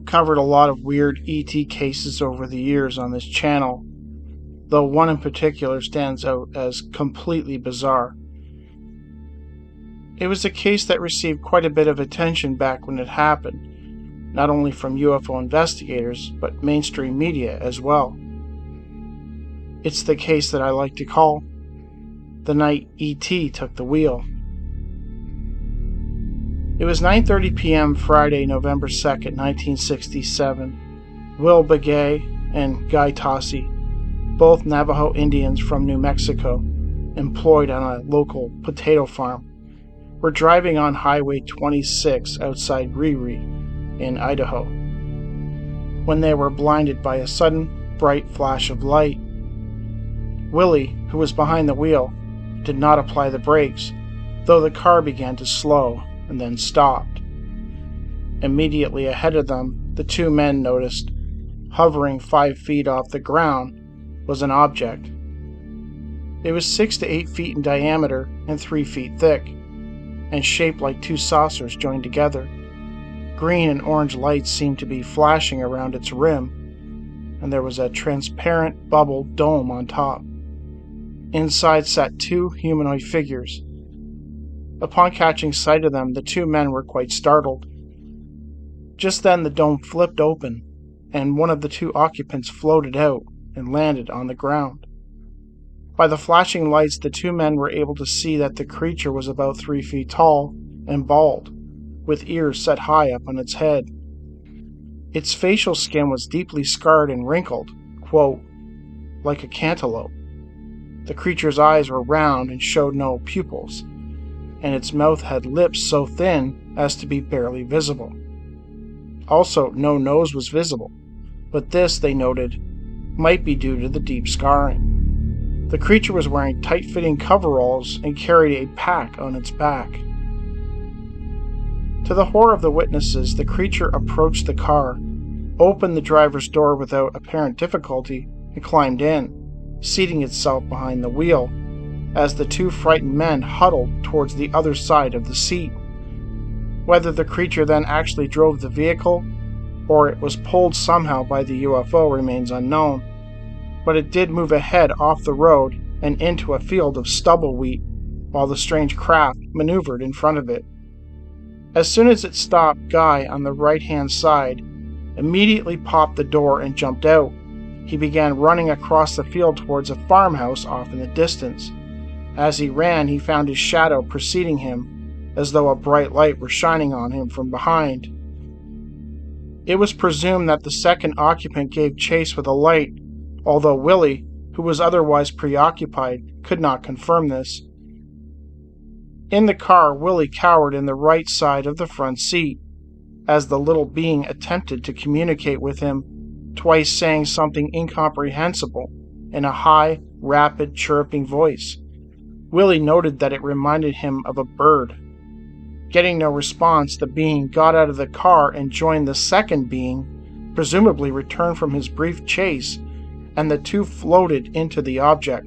I've covered a lot of weird ET cases over the years on this channel, though one in particular stands out as completely bizarre. It was a case that received quite a bit of attention back when it happened, not only from UFO investigators, but mainstream media as well. It's the case that I like to call The Night E.T. Took the Wheel. It was 9:30 p.m. Friday, November 2nd, 1967. Will Begay and Guy Tossi, both Navajo Indians from New Mexico, employed on a local potato farm, were driving on Highway 26 outside Ririe in Idaho when they were blinded by a sudden, bright flash of light. Willie, who was behind the wheel, did not apply the brakes, though the car began to slow and then stopped. Immediately ahead of them, the two men noticed, hovering 5 feet off the ground, was an object. It was 6 to 8 feet in diameter and 3 feet thick, and shaped like two saucers joined together. Green and orange lights seemed to be flashing around its rim, and there was a transparent bubble dome on top. Inside sat two humanoid figures. Upon catching sight of them, the two men were quite startled. Just then the dome flipped open, and one of the two occupants floated out and landed on the ground. By the flashing lights, the two men were able to see that the creature was about 3 feet tall and bald, with ears set high up on its head. Its facial skin was deeply scarred and wrinkled, quote, like a cantaloupe. The creature's eyes were round and showed no pupils, and its mouth had lips so thin as to be barely visible. Also, no nose was visible, but this, they noted, might be due to the deep scarring. The creature was wearing tight-fitting coveralls and carried a pack on its back. To the horror of the witnesses, the creature approached the car, opened the driver's door without apparent difficulty, and climbed in, seating itself behind the wheel, as the two frightened men huddled towards the other side of the seat. Whether the creature then actually drove the vehicle, or it was pulled somehow by the UFO remains unknown, but it did move ahead off the road and into a field of stubble wheat, while the strange craft maneuvered in front of it. As soon as it stopped, Guy, on the right-hand side, immediately popped the door and jumped out. He began running across the field towards a farmhouse off in the distance. As he ran, he found his shadow preceding him, as though a bright light were shining on him from behind. It was presumed that the second occupant gave chase with a light, although Willie, who was otherwise preoccupied, could not confirm this. In the car, Willie cowered in the right side of the front seat, as the little being attempted to communicate with him, twice saying something incomprehensible in a high, rapid, chirruping voice. Willie noted that it reminded him of a bird. Getting no response, the being got out of the car and joined the second being, presumably returned from his brief chase, and the two floated into the object.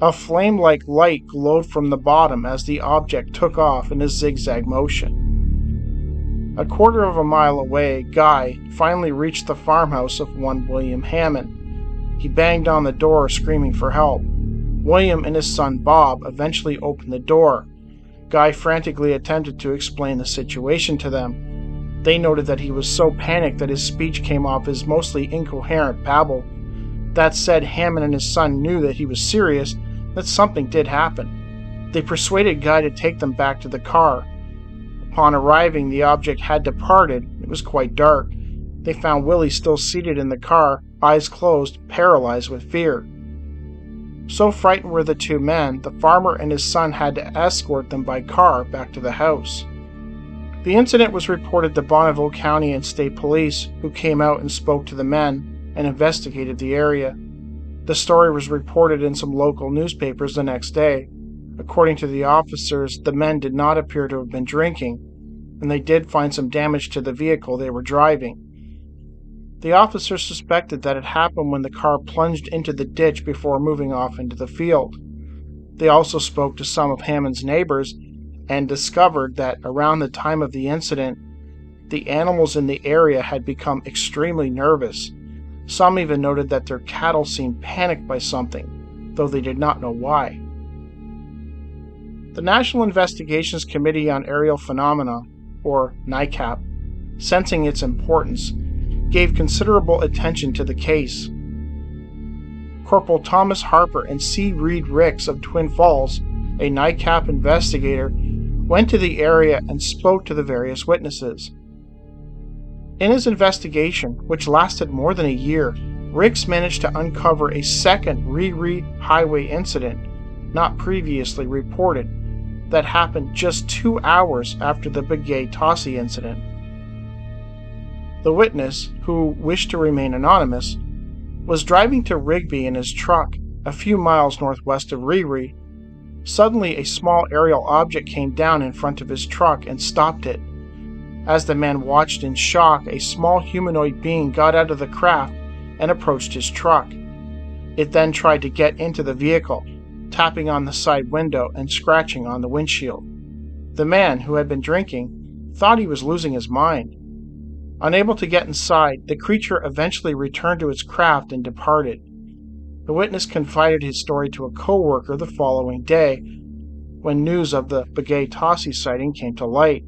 A flame-like light glowed from the bottom as the object took off in a zigzag motion. A quarter of a mile away, Guy finally reached the farmhouse of one William Hammond. He banged on the door, screaming for help. William and his son Bob eventually opened the door. Guy frantically attempted to explain the situation to them. They noted that he was so panicked that his speech came off as mostly incoherent babble. That said, Hammond and his son knew that he was serious, that something did happen. They persuaded Guy to take them back to the car. Upon arriving, the object had departed. It was quite dark. They found Willie still seated in the car, eyes closed, paralyzed with fear. So frightened were the two men, the farmer and his son had to escort them by car back to the house. The incident was reported to Bonneville County and State Police, who came out and spoke to the men and investigated the area. The story was reported in some local newspapers the next day. According to the officers, the men did not appear to have been drinking, and they did find some damage to the vehicle they were driving. The officers suspected that it happened when the car plunged into the ditch before moving off into the field. They also spoke to some of Hammond's neighbors and discovered that around the time of the incident, The animals in the area had become extremely nervous. Some even noted that their cattle seemed panicked by something, though they did not know why. The National Investigations Committee on Aerial Phenomena, or NICAP, sensing its importance, gave considerable attention to the case. Corporal Thomas Harper and C. Reed Ricks of Twin Falls, a NICAP investigator, went to the area and spoke to the various witnesses. In his investigation, which lasted more than a year, Ricks managed to uncover a second Ririe highway incident, not previously reported, that happened just 2 hours after the Begay-Tossie incident. The witness, who wished to remain anonymous, was driving to Rigby in his truck, a few miles northwest of Ririe. Suddenly, a small aerial object came down in front of his truck and stopped it. As the man watched in shock, a small humanoid being got out of the craft and approached his truck. It then tried to get into the vehicle, tapping on the side window and scratching on the windshield. The man, who had been drinking, thought he was losing his mind. Unable to get inside, the creature eventually returned to its craft and departed. The witness confided his story to a co-worker the following day, when news of the Begay-Tossie sighting came to light.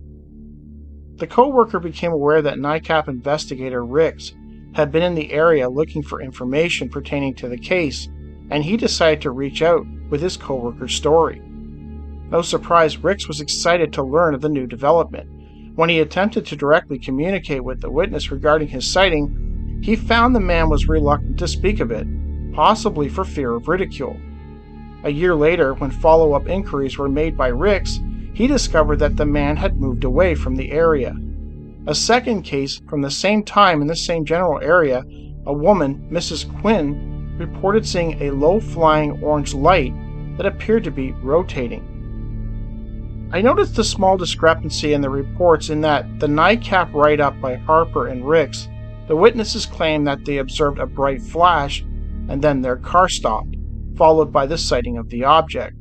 The co-worker became aware that NICAP investigator Ricks had been in the area looking for information pertaining to the case, and he decided to reach out with his co-worker's story. No surprise, Ricks was excited to learn of the new development. When he attempted to directly communicate with the witness regarding his sighting, he found the man was reluctant to speak of it, possibly for fear of ridicule. A year later, when follow-up inquiries were made by Ricks, he discovered that the man had moved away from the area. A second case from the same time in the same general area, a woman, Mrs. Quinn, reported seeing a low-flying orange light that appeared to be rotating. I noticed a small discrepancy in the reports in that the NICAP write-up by Harper and Ricks, the witnesses claimed that they observed a bright flash and then their car stopped, followed by the sighting of the object,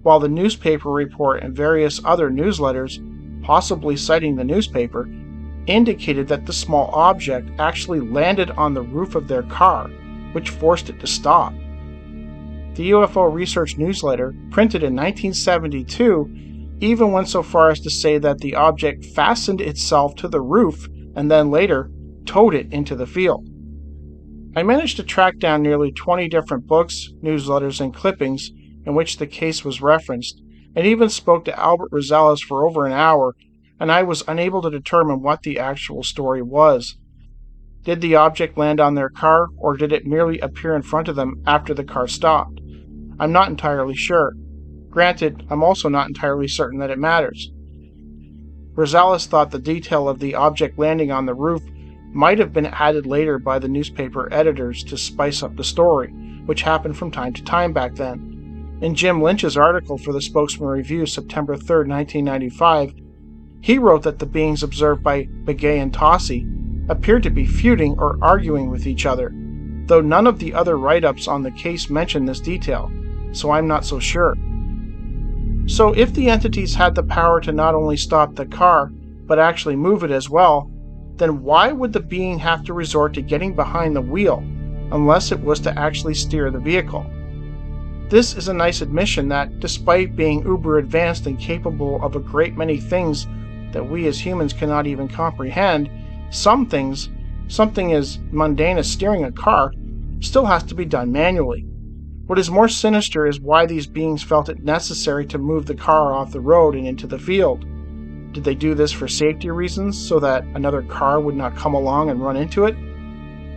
while the newspaper report and various other newsletters, possibly citing the newspaper, indicated that the small object actually landed on the roof of their car, which forced it to stop. The UFO Research newsletter, printed in 1972, even went so far as to say that the object fastened itself to the roof and then later towed it into the field. I managed to track down nearly 20 different books, newsletters, and clippings in which the case was referenced, and even spoke to Albert Rosales for over an hour, and I was unable to determine what the actual story was. Did the object land on their car, or did it merely appear in front of them after the car stopped? I'm not entirely sure. Granted, I'm also not entirely certain that it matters. Rosales thought the detail of the object landing on the roof might have been added later by the newspaper editors to spice up the story, which happened from time to time back then. In Jim Lynch's article for the Spokesman Review, September 3, 1995, he wrote that the beings observed by Begay and Tossie appeared to be feuding or arguing with each other, though none of the other write-ups on the case mention this detail, so I'm not so sure. So if the entities had the power to not only stop the car, but actually move it as well, then why would the being have to resort to getting behind the wheel, unless it was to actually steer the vehicle? This is a nice admission that, despite being uber advanced and capable of a great many things that we as humans cannot even comprehend, something as mundane as steering a car still has to be done manually. What is more sinister is why these beings felt it necessary to move the car off the road and into the field. Did they do this for safety reasons so that another car would not come along and run into it?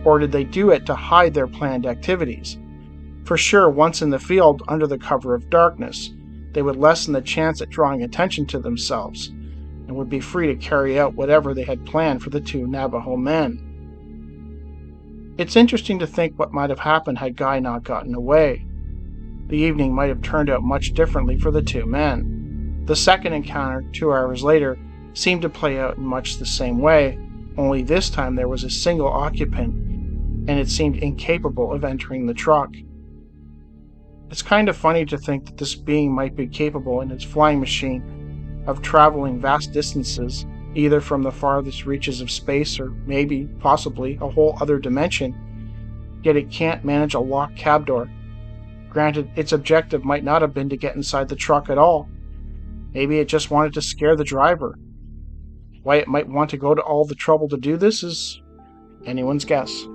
Or did they do it to hide their planned activities? For sure, once in the field under the cover of darkness, they would lessen the chance at drawing attention to themselves, and would be free to carry out whatever they had planned for the two Navajo men. It's interesting to think what might have happened had Guy not gotten away. The evening might have turned out much differently for the two men. The second encounter, 2 hours later, seemed to play out in much the same way, only this time there was a single occupant, and it seemed incapable of entering the truck. It's kind of funny to think that this being might be capable in its flying machine of traveling vast distances either from the farthest reaches of space or maybe, possibly, a whole other dimension, yet it can't manage a locked cab door. Granted, its objective might not have been to get inside the truck at all. Maybe it just wanted to scare the driver. Why it might want to go to all the trouble to do this is anyone's guess.